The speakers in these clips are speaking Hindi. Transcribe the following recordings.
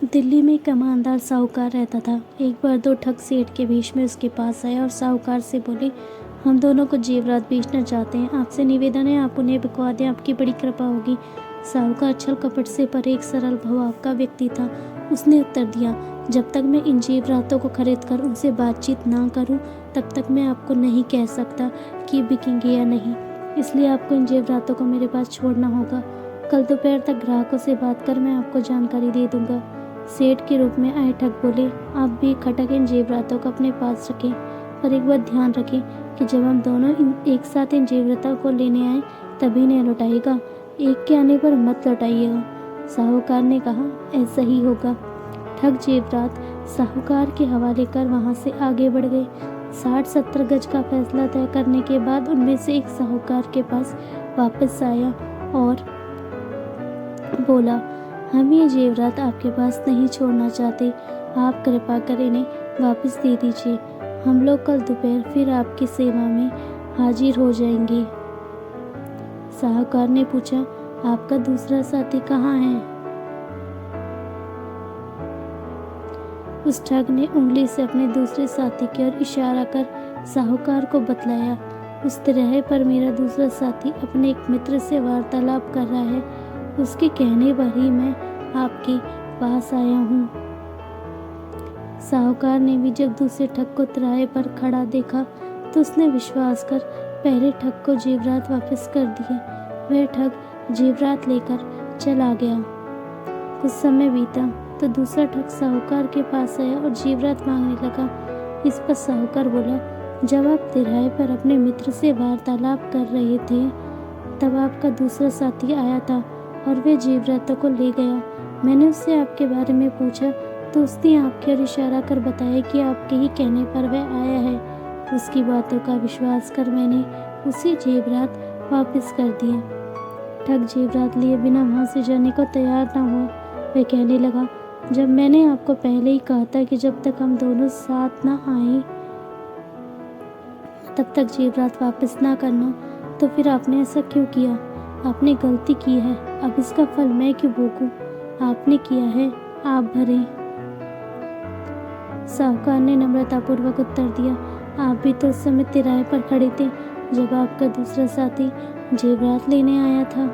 दिल्ली में एक ईमानदार साहूकार रहता था। एक बार दो ठग सेठ के भेष में उसके पास आए और साहूकार से बोले, हम दोनों को जेवरात बेचना चाहते हैं। आपसे निवेदन है, आप उन्हें बिकवा दें, आपकी बड़ी कृपा होगी। साहूकार छल कपट से परे एक सरल स्वभाव का व्यक्ति था। उसने उत्तर दिया, जब तक मैं इन जेवरातों को खरीद कर उनसे बातचीत ना करूं, तब तक मैं आपको नहीं कह सकता कि बिकेंगे या नहीं। इसलिए आपको इन जेवरातों को मेरे पास छोड़ना होगा। कल दोपहर तक ग्राहकों से बात कर मैं आपको जानकारी दे दूंगा। सेठ के रूप में आए ठग बोले, आप भी खटक इन जेवरातों को अपने पास रखें, पर एक बात ध्यान रखें कि जब हम दोनों एक साथ इन जेवरातों को लेने आए तभी नहीं लौटाइएगा, एक के आने पर मत लौटाइएगा। साहूकार ने कहा, ऐसा ही होगा। ठग जेवरात साहूकार के हवाले कर वहां से आगे बढ़ गए। 60-70 गज का फैसला तय करने के बाद उनमें से एक साहूकार के पास वापस आया और बोला, हम ये जेवरात आपके पास नहीं छोड़ना चाहते, आप कृपा कर इन्हें वापस दे दीजिए। हम लोग कल दोपहर फिर आपकी सेवा में हाजिर हो जाएंगे। साहूकार ने पूछा, आपका दूसरा साथी कहाँ है? उस ठग ने उंगली से अपने दूसरे साथी की ओर इशारा कर साहूकार को बतलाया, उस तरह पर मेरा दूसरा साथी अपने एक मित्र से वार्तालाप कर रहा है, उसके कहने पर ही मैं आपके पास आया हूँ। साहूकार ने भी जब दूसरे ठग को तिराहे पर खड़ा देखा तो उसने विश्वास कर पहले ठग को जेवरात वापस कर दिए। वह ठग जेवरात लेकर चला गया। कुछ समय बीता तो दूसरा ठग साहूकार के पास आया और जेवरात मांगने लगा। इस पर साहूकार बोला, जब आप तिराहे पर अपने मित्र से वार्तालाप कर रहे थे तब आपका दूसरा साथी आया था और वे जेवरातों को ले गया। मैंने उससे आपके बारे में पूछा तो उसने आपके ओर इशारा कर बताया कि आपके ही कहने पर वह आया है। उसकी बातों का विश्वास कर मैंने उसी जेवरात वापस कर दिए। ठग जेवरात लिए बिना वहाँ से जाने को तैयार न हुआ। वह कहने लगा, जब मैंने आपको पहले ही कहा था कि जब तक हम दोनों साथ न आए तब तक जेवरात वापस ना करना, तो फिर आपने ऐसा क्यों किया? आपने गलती की है, अब इसका फल मैं क्यों भोगूं? आपने किया है, आप भरें। साहूकार ने नम्रतापूर्वक उत्तर दिया, आप भी तो उस समय तिराहे पर खड़े थे जब आपका दूसरा साथी जेवरात लेने आया था।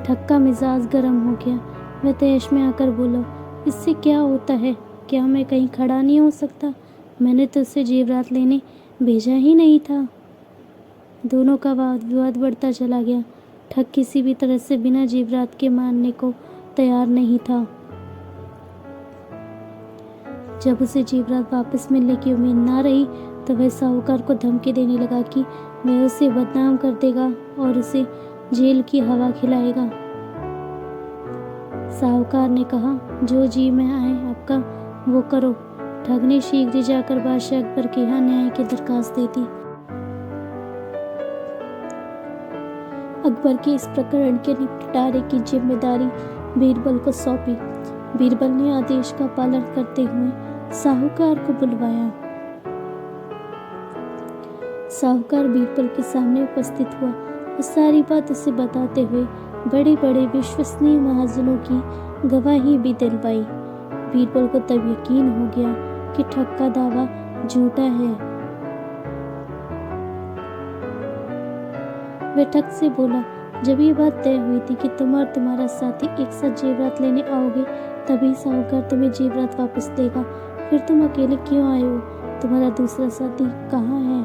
ठग का मिजाज गर्म हो गया। वह तैश में आकर बोला, इससे क्या होता है? क्या मैं कहीं खड़ा नहीं हो सकता? मैंने तो उससे जेवरात लेने भेजा ही नहीं था। दोनों का वाद विवाद बढ़ता चला गया। ठग किसी भी तरह से बिना जेवरात के मानने को तैयार नहीं था। जब उसे जेवरात वापस मिलने की उम्मीद ना रही तो वह साहूकार को धमकी देने लगा कि वह उसे बदनाम कर देगा और उसे जेल की हवा खिलाएगा। साहूकार ने कहा, जो जी में आए आपका वो करो। ठग ने शीघ्र जाकर बादशाह अकबर के यहाँ न्याय की दरखास्त दे दी। अकबर के इस प्रकरण के निपटारे की जिम्मेदारी बीरबल को सौंपी। बीरबल ने आदेश का पालन करते हुए साहूकार को बुलवाया। साहूकार बीरबल के सामने उपस्थित हुआ और सारी बात उसे बताते हुए बड़े बड़े विश्वसनीय महाजनों की गवाही भी दिलवाई। बीरबल को तब यकीन हो गया कि ठग का दावा झूठा है। वह ठग से बोला, जब ये बात तय हुई थी कि तुम और तुम्हारा साथी एक साथ जेवरात लेने आओगे तभी साहूकार तुम्हें जेवरात वापस देगा, फिर तुम अकेले क्यों आए हो? तुम्हारा दूसरा साथी कहाँ है?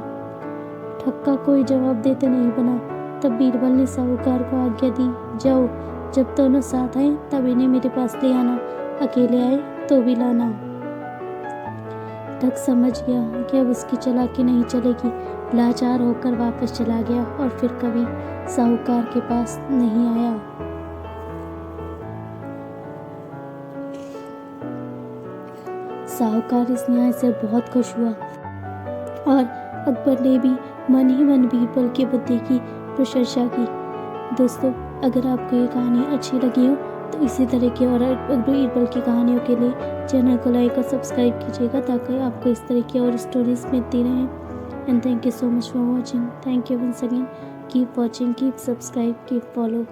ठग का कोई जवाब देते नहीं बना। तब बीरबल ने साहूकार को आज्ञा दी, जाओ, जब दोनों साथ आए तब इन्हें मेरे पास ले आना, अकेले आए तो भी लाना। ठग समझ गया कि अब उसकी चालाकी नहीं चलेगी। लाचार होकर वापस चला गया और फिर कभी साहूकार के पास नहीं आया। साहूकार इस न्याय से बहुत खुश हुआ और अकबर ने भी मन ही मन बीरबल की बुद्धि की प्रशंसा की। दोस्तों, अगर आपको ये कहानी अच्छी लगी हो तो इसी तरह की और बीरबल की कहानियों के लिए चैनल को लाइक और सब्सक्राइब कीजिएगा ताकि आपको इस तरह की और स्टोरीज मिलती रहें। And thank you so much for watching. Thank you once again. Keep watching, keep subscribe, keep follow.